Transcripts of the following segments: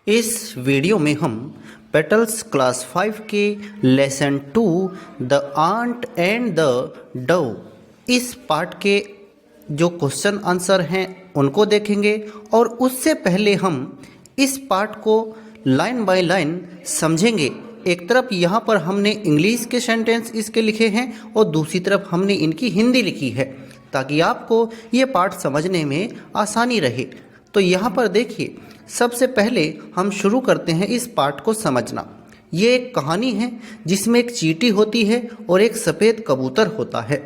इस वीडियो में हम पेटल्स क्लास 5 के lesson 2 the ant and the dove इस पार्ट के जो क्वेश्चन आंसर हैं उनको देखेंगे और उससे पहले हम इस पार्ट को लाइन बाय लाइन समझेंगे। एक तरफ यहाँ पर हमने इंग्लिश के सेंटेंस इसके लिखे हैं और दूसरी तरफ हमने इनकी हिंदी लिखी है ताकि आपको ये पार्ट समझने में आसानी रहे। तो यहाँ पर देखिए, सबसे पहले हम शुरू करते हैं इस पार्ट को समझना। ये एक कहानी है जिसमें एक चींटी होती है और एक सफ़ेद कबूतर होता है।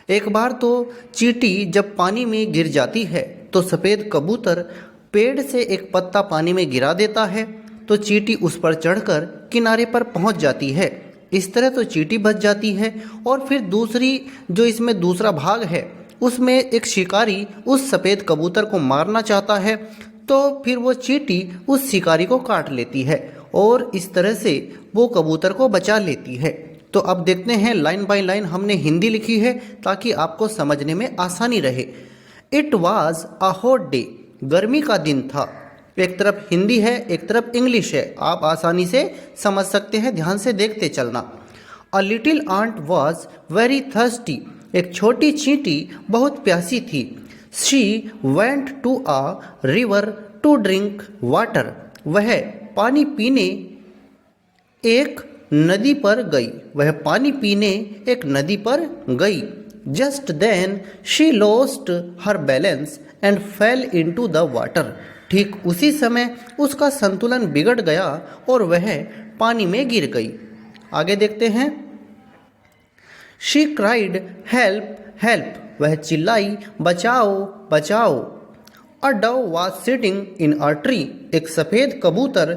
एक बार तो चींटी जब पानी में गिर जाती है तो सफ़ेद कबूतर पेड़ से एक पत्ता पानी में गिरा देता है, तो चींटी उस पर चढ़कर किनारे पर पहुंच जाती है। इस तरह तो चींटी बच जाती है। और फिर दूसरी जो इसमें दूसरा भाग है उसमें एक शिकारी उस सफ़ेद कबूतर को मारना चाहता है, तो फिर वो चींटी उस शिकारी को काट लेती है और इस तरह से वो कबूतर को बचा लेती है। तो अब देखते हैं लाइन बाय लाइन, हमने हिंदी लिखी है ताकि आपको समझने में आसानी रहे। It was a hot day, गर्मी का दिन था। एक तरफ हिंदी है एक तरफ इंग्लिश है, आप आसानी से समझ सकते हैं, ध्यान से देखते चलना। A little ant was very thirsty, एक छोटी चींटी बहुत प्यासी थी। She went to a river to drink water, वह पानी पीने एक नदी पर गई, वह पानी पीने एक नदी पर गई। Just then she lost her balance and fell into the water, ठीक उसी समय उसका संतुलन बिगड़ गया और वह पानी में गिर गई। आगे देखते हैं। शी क्राइड हेल्प हेल्प, वह चिल्लाई बचाओ बचाओ। A dove was sitting in a tree, एक सफ़ेद कबूतर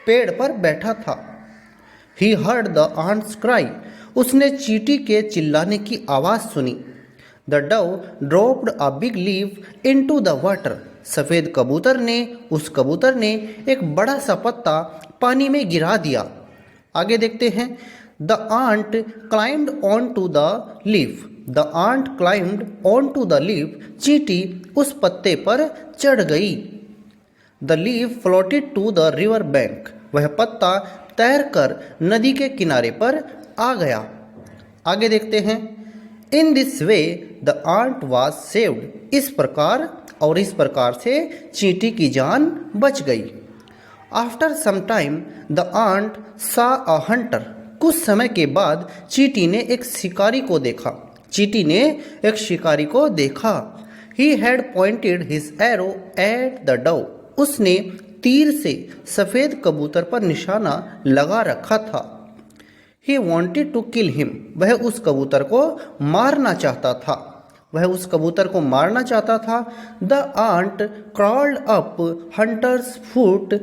पेड़ पर बैठा था। He heard the ants cry, उसने चींटी के चिल्लाने की आवाज़ सुनी। The dove dropped a big leaf into the water, सफ़ेद कबूतर ने एक बड़ा सा पत्ता पानी में गिरा दिया। आगे देखते हैं। The ant climbed on to the leaf, the ant climbed on to the leaf, चींटी उस पत्ते पर चढ़ गई। The leaf floated to the river bank, वह पत्ता तैरकर नदी के किनारे पर आ गया। आगे देखते हैं। In this way the ant was saved, इस प्रकार से चींटी की जान बच गई। After some time the ant saw a Hunter, कुछ समय के बाद चींटी ने एक शिकारी को देखा। He had pointed his arrow at the Dove, उसने तीर से सफ़ेद कबूतर पर निशाना लगा रखा था। He wanted to kill him, वह उस कबूतर को मारना चाहता था। The ant crawled up hunter's foot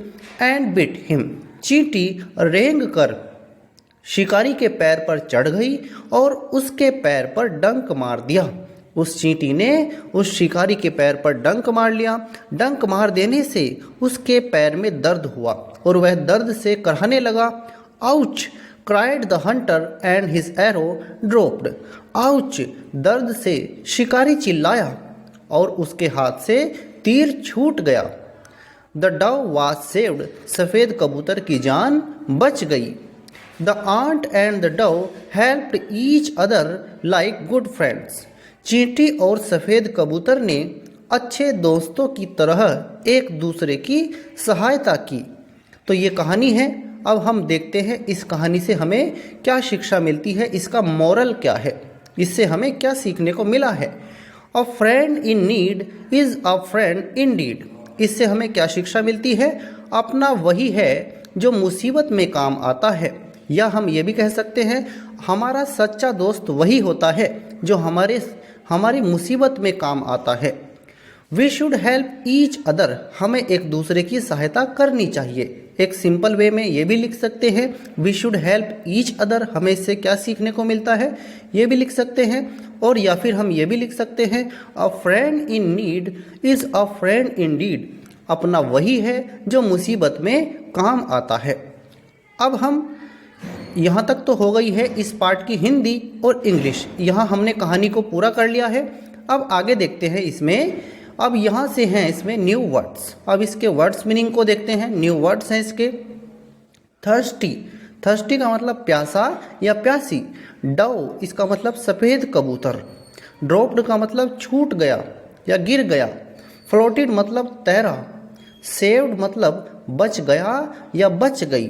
and bit him, चींटी रेंग कर शिकारी के पैर पर चढ़ गई और उसके पैर पर डंक मार दिया। उस चींटी ने उस शिकारी के पैर पर डंक मार लिया। डंक मार देने से उसके पैर में दर्द हुआ और वह दर्द से कराहने लगा। Ouch cried the Hunter and his arrow dropped, ouch, दर्द से शिकारी चिल्लाया और उसके हाथ से तीर छूट गया। द डव वॉज सेव्ड, सफ़ेद कबूतर की जान बच गई। The ant and the dove helped each other like good friends, चींटी और सफ़ेद कबूतर ने अच्छे दोस्तों की तरह एक दूसरे की सहायता की। तो ये कहानी है। अब हम देखते हैं इस कहानी से हमें क्या शिक्षा मिलती है, इसका मोरल क्या है, इससे हमें क्या सीखने को मिला है। A friend in need is a friend indeed, इससे हमें क्या शिक्षा मिलती है, अपना वही है जो मुसीबत में काम आता है। या हम ये भी कह सकते हैं हमारा सच्चा दोस्त वही होता है जो हमारी मुसीबत में काम आता है। We should help each other, हमें एक दूसरे की सहायता करनी चाहिए। एक सिंपल वे में ये भी लिख सकते हैं we should help each other, हमें इससे क्या सीखने को मिलता है, ये भी लिख सकते हैं। और या फिर हम ये भी लिख सकते हैं a friend in need is a friend indeed, अपना वही है जो मुसीबत में काम आता है। अब हम यहाँ तक तो हो गई है इस पार्ट की हिंदी और इंग्लिश, यहाँ हमने कहानी को पूरा कर लिया है। अब आगे देखते हैं इसमें अब यहाँ से हैं इसमें न्यू वर्ड्स। अब इसके वर्ड्स मीनिंग को देखते हैं। न्यू वर्ड्स हैं इसके। थर्स्टी, थर्स्टी का मतलब प्यासा या प्यासी। डव इसका मतलब सफ़ेद कबूतर। ड्रॉप्ड का मतलब छूट गया या गिर गया। फ्लोटेड मतलब तैरा। सेव्ड मतलब बच गया या बच गई।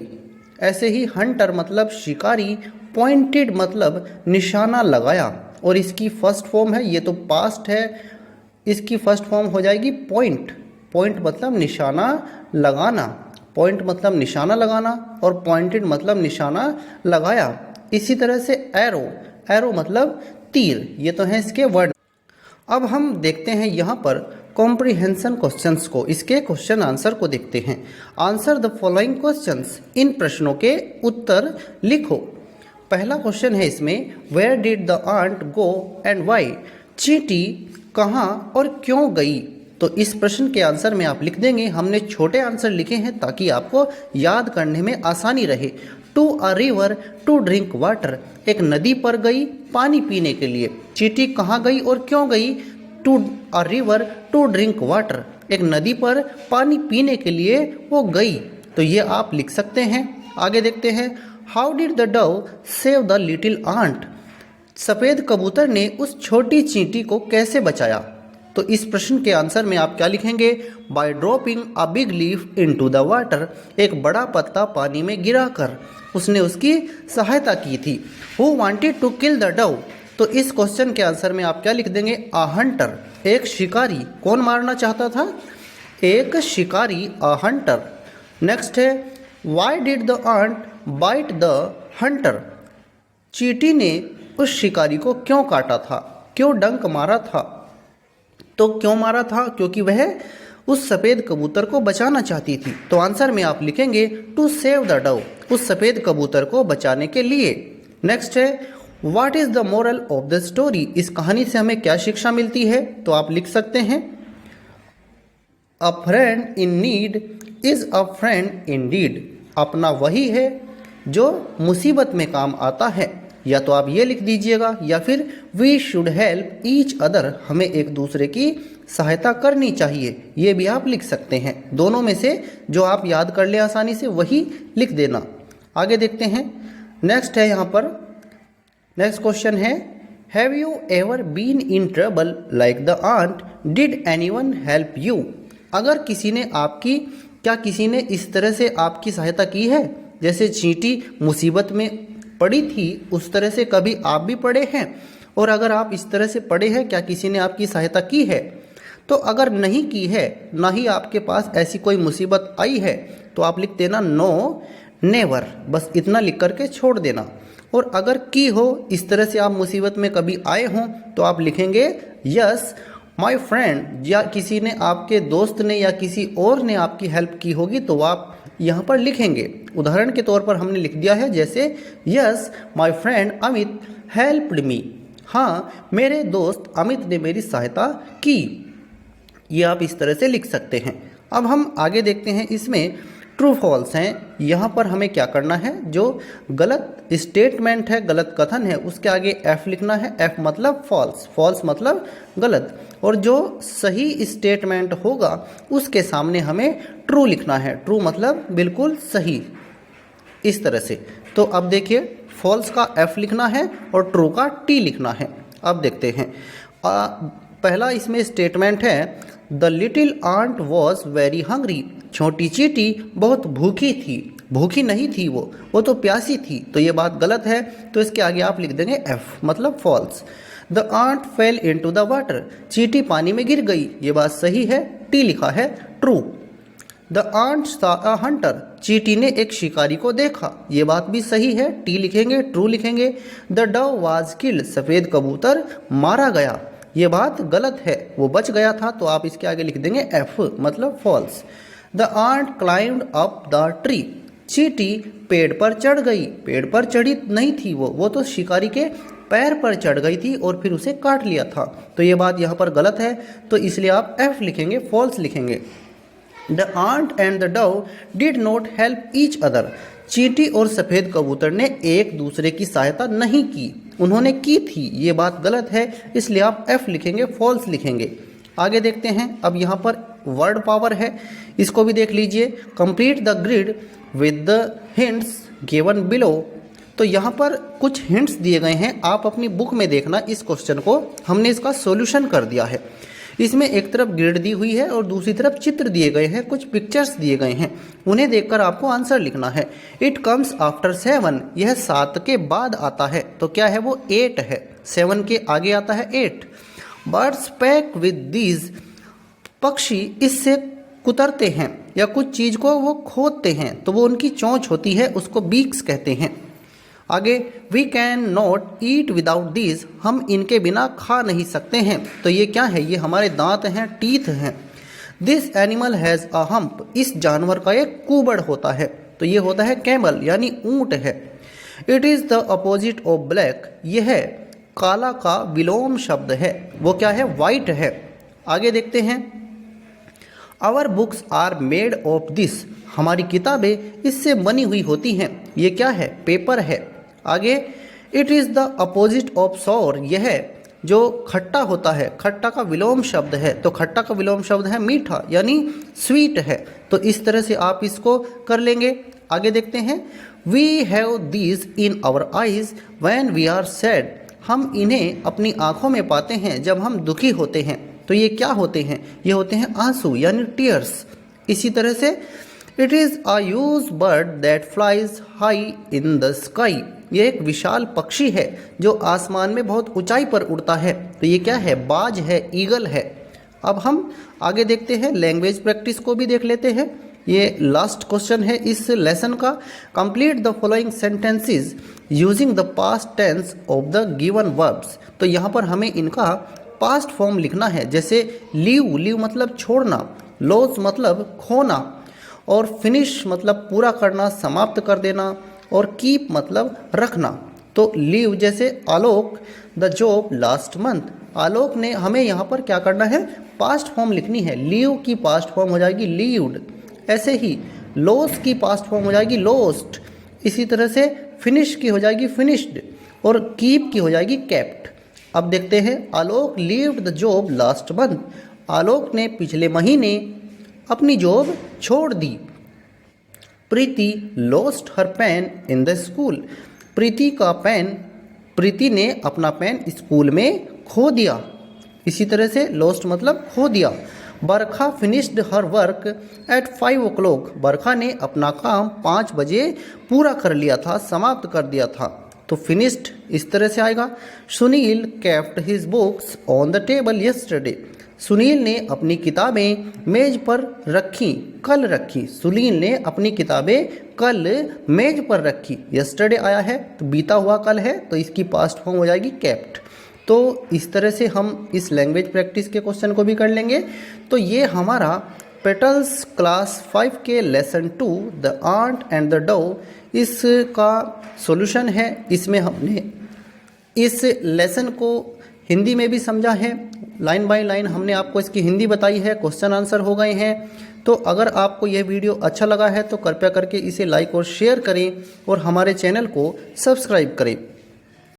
ऐसे ही हंटर मतलब शिकारी। पॉइंटेड मतलब निशाना लगाया। और इसकी फर्स्ट फॉर्म है, ये तो पास्ट है, इसकी फर्स्ट फॉर्म हो जाएगी पॉइंट। पॉइंट मतलब निशाना लगाना। पॉइंट मतलब निशाना लगाना और पॉइंटेड मतलब निशाना लगाया। इसी तरह से एरो, एरो मतलब तीर। ये तो हैं इसके वर्ड। अब हम देखते हैं यहाँ पर कॉम्प्रिहेंशन क्वेश्चंस को। इसके क्वेश्चन आंसर को देखते हैं। आंसर द फॉलोइंग क्वेश्चंस, इन प्रश्नों के उत्तर लिखो। पहला क्वेश्चन है इसमें, where did the ant go and why. चींटी कहाँ और क्यों गई। तो इस प्रश्न के आंसर में आप लिख देंगे। हमने छोटे आंसर लिखे हैं ताकि आपको याद करने में आसानी रहे। To a river to drink water, एक नदी पर गई पानी पीने के लिए। चींटी कहाँ गई और क्यों गई। To a river to drink water, एक नदी पर पानी पीने के लिए वो गई। तो ये आप लिख सकते हैं। आगे देखते हैं, how did the dove save the little ant. सफ़ेद कबूतर ने उस छोटी चींटी को कैसे बचाया। तो इस प्रश्न के आंसर में आप क्या लिखेंगे, by dropping a big leaf into the water, एक बड़ा पत्ता पानी में गिराकर उसने उसकी सहायता की थी। Who wanted to kill the dove. तो इस क्वेश्चन के आंसर में आप क्या लिख देंगे, अ हंटर, एक शिकारी। कौन मारना चाहता था, एक शिकारी, अ हंटर। नेक्स्ट है, why did the ant bite the hunter. चींटी ने उस शिकारी को क्यों काटा था, क्यों डंक मारा था। तो क्यों मारा था, क्योंकि वह उस सफ़ेद कबूतर को बचाना चाहती थी। तो आंसर में आप लिखेंगे टू सेव द डव, उस सफ़ेद कबूतर को बचाने के लिए। नेक्स्ट है, what is the moral of the story. इस कहानी से हमें क्या शिक्षा मिलती है। तो आप लिख सकते हैं, a friend in need is a friend indeed. अपना वही है जो मुसीबत में काम आता है। या तो आप ये लिख दीजिएगा, या फिर we should help each other, हमें एक दूसरे की सहायता करनी चाहिए। ये भी आप लिख सकते हैं। दोनों में से जो आप याद कर ले आसानी से वही लिख देना। आगे देखते हैं। नेक्स्ट है यहाँ पर, नेक्स्ट क्वेश्चन है, have you ever been in trouble like the ant, did anyone help you. अगर किसी ने आपकी, क्या किसी ने इस तरह से आपकी सहायता की है, जैसे चींटी मुसीबत में पड़ी थी उस तरह से कभी आप भी पड़े हैं। और अगर आप इस तरह से पड़े हैं, क्या किसी ने आपकी सहायता की है। तो अगर नहीं की है, ना ही आपके पास ऐसी कोई मुसीबत आई है, तो आप लिख देना नो नेवर, बस इतना लिख करके छोड़ देना। और अगर की हो, इस तरह से आप मुसीबत में कभी आए हों, तो आप लिखेंगे यस माय फ्रेंड, या किसी ने, आपके दोस्त ने या किसी और ने आपकी हेल्प की होगी, तो आप यहाँ पर लिखेंगे। उदाहरण के तौर पर हमने लिख दिया है, जैसे yes my friend Amit helped me, हाँ मेरे दोस्त अमित ने मेरी सहायता की। ये आप इस तरह से लिख सकते हैं। अब हम आगे देखते हैं, इसमें ट्रू फॉल्स हैं। यहाँ पर हमें क्या करना है, जो गलत स्टेटमेंट है, गलत कथन है, उसके आगे एफ लिखना है। एफ मतलब फॉल्स, फॉल्स मतलब गलत, और जो सही स्टेटमेंट होगा उसके सामने हमें ट्रू लिखना है। ट्रू मतलब बिल्कुल सही, इस तरह से। तो अब देखिए, फॉल्स का एफ लिखना है और ट्रू का टी लिखना है। अब देखते हैं, पहला इसमें स्टेटमेंट है, the little ant was very hungry. छोटी चींटी बहुत भूखी थी। भूखी नहीं थी वो तो प्यासी थी। तो ये बात गलत है, तो इसके आगे आप लिख देंगे एफ मतलब false. The ant fell into the water. चींटी पानी में गिर गई, ये बात सही है, टी लिखा है true. The ant saw a hunter. चींटी ने एक शिकारी को देखा, ये बात भी सही है, टी लिखेंगे, ट्रू लिखेंगे। The Dove was killed. सफ़ेद कबूतर मारा गया, ये बात गलत है, वो बच गया था। तो आप इसके आगे लिख देंगे एफ मतलब false. The ant climbed up the tree. चींटी पेड़ पर चढ़ गई। पेड़ पर चढ़ी नहीं थी वो तो शिकारी के पैर पर चढ़ गई थी और फिर उसे काट लिया था। तो ये बात यहाँ पर गलत है, तो इसलिए आप एफ लिखेंगे, फॉल्स लिखेंगे। The ant and the dove did not help each other. चींटी और सफ़ेद कबूतर ने एक दूसरे की सहायता नहीं की, उन्होंने की थी, ये बात गलत है, इसलिए आप एफ लिखेंगे, फॉल्स लिखेंगे। आगे देखते हैं। अब यहाँ पर वर्ड पावर है, इसको भी देख लीजिए। Complete the grid with the hints given below. तो यहाँ पर कुछ हिंट्स दिए गए हैं, आप अपनी बुक में देखना। इस क्वेश्चन को हमने इसका सॉल्यूशन कर दिया है। इसमें एक तरफ ग्रिड दी हुई है और दूसरी तरफ चित्र दिए गए हैं, कुछ पिक्चर्स दिए गए हैं, उन्हें देखकर आपको आंसर लिखना है। इट कम्स आफ्टर 7, यह 7 के बाद आता है, तो क्या है वो 8 है। 7 के आगे आता है 8। बर्ड्स पैक विद दीज, पक्षी इससे कुतरते हैं या कुछ चीज़ को वो खोदते हैं, तो वो उनकी चोंच होती है, उसको बीक्स कहते हैं। आगे we can not eat without these, हम इनके बिना खा नहीं सकते हैं, तो ये क्या है, ये हमारे दांत हैं, टीथ हैं। This animal has a hump, इस जानवर का एक कुबड़ होता है, तो ये होता है कैमल यानी ऊंट है। It is the opposite of black, यह है काला का विलोम शब्द है, वो क्या है, वाइट है। आगे देखते हैं। Our books are made of this, हमारी किताबें इससे बनी हुई होती हैं, ये क्या है, पेपर है। आगे it is the opposite of sour, यह जो खट्टा होता है, खट्टा का विलोम शब्द है, तो खट्टा का विलोम शब्द है मीठा यानी स्वीट है। तो इस तरह से आप इसको कर लेंगे। आगे देखते हैं। We have these in our eyes when we are sad, हम इन्हें अपनी आँखों में पाते हैं जब हम दुखी होते हैं, तो ये क्या होते हैं, ये होते हैं आंसू यानी टीयर्स। इसी तरह से it is a huge bird that flies high in the sky, ये एक विशाल पक्षी है जो आसमान में बहुत ऊंचाई पर उड़ता है, तो ये क्या है, बाज है, ईगल है। अब हम आगे देखते हैं, लैंग्वेज प्रैक्टिस को भी देख लेते हैं। ये लास्ट क्वेश्चन है इस लेसन का। Complete the following sentences using the past tense of the given verbs, तो यहाँ पर हमें इनका पास्ट फॉर्म लिखना है। जैसे लीव, लीव मतलब छोड़ना, लॉस मतलब खोना, और फिनिश मतलब पूरा करना, समाप्त कर देना, और कीप मतलब रखना। तो लीव जैसे आलोक the job last month, Alok ने, हमें यहाँ पर क्या करना है, पास्ट फॉर्म लिखनी है। लीव की पास्ट फॉर्म हो जाएगी लीव्ड। ऐसे ही लॉस की पास्ट फॉर्म हो जाएगी लॉस्ट। इसी तरह से फिनिश की हो जाएगी फिनिश्ड, और कीप की हो जाएगी केप्ट। अब देखते हैं। Alok leaved the job last month, Alok ने पिछले महीने अपनी जॉब छोड़ दी। Preeti lost her pen in the school, Preeti का पेन, प्रीति ने अपना पेन स्कूल में खो दिया। इसी तरह से लॉस्ट मतलब खो दिया। Barkha finished her work at 5 o'clock, Barkha ने अपना काम 5 बजे पूरा कर लिया था, समाप्त कर दिया था, तो फिनिश्ड इस तरह से आएगा। Sunil kept his books on the table yesterday, Sunil ने अपनी किताबें मेज पर रखी, कल रखी। सुनील ने अपनी किताबें कल मेज पर रखी। यस्टरडे आया है तो बीता हुआ कल है, तो इसकी पास्ट फॉर्म हो जाएगी केप्ट। तो इस तरह से हम इस लैंग्वेज प्रैक्टिस के क्वेश्चन को भी कर लेंगे। तो ये हमारा पेटल्स क्लास 5 के lesson 2 the ant and the dove, इसका सॉल्यूशन है। इसमें हमने इस लेसन को हिंदी में भी समझा है, लाइन बाय लाइन हमने आपको इसकी हिंदी बताई है, क्वेश्चन आंसर हो गए हैं। तो अगर आपको यह वीडियो अच्छा लगा है तो कृपया करके इसे लाइक और शेयर करें और हमारे चैनल को सब्सक्राइब करें।